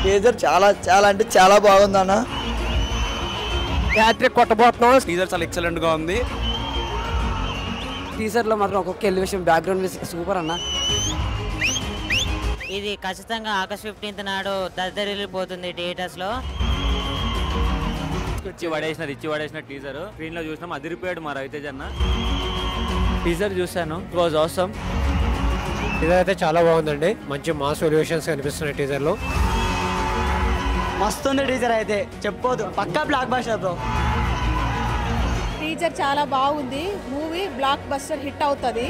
Teaser చాలా చాలా అంటే చాలా బాగుంది అన్న. హ్యాట్రిక్ కొట్టబోతున్నాం. టీజర్ చాలా ఎక్సలెంట్ గా ఉంది. టీజర్ లో మాత్రం ఒక్కొక్క ఎలివేషన్ బ్యాక్గ్రౌండ్ మ్యూజిక్ సూపర్ అన్న. ఇది ఖచ్చితంగా ఆగస్ట్ 15th నాడు దద్దరిల్లిపోతుంది థియేటర్స్ లో. ఇచ్చి పడేసిన టీజర్ స్క్రీన్ లో చూసినాం, అదిరిపోయాడు మా రవితేజ్ అన్న. టీజర్ చూసాను, ఇట్ వాజ్ ఆసమ్. టీజర్ అయితే చాలా బాగుందండి, మంచి మాస్ ఎలివేషన్స్ కనిపిస్తున్నాయి టీజర్ లో. మస్తు ఉంది టీజర్ అయితే, చెప్పొద్దు, పక్కా బ్లాక్ బస్టర్ బ్రో. టీజర్ చాలా బాగుంది, మూవీ బ్లాక్ బస్టర్ హిట్ అవుతుంది.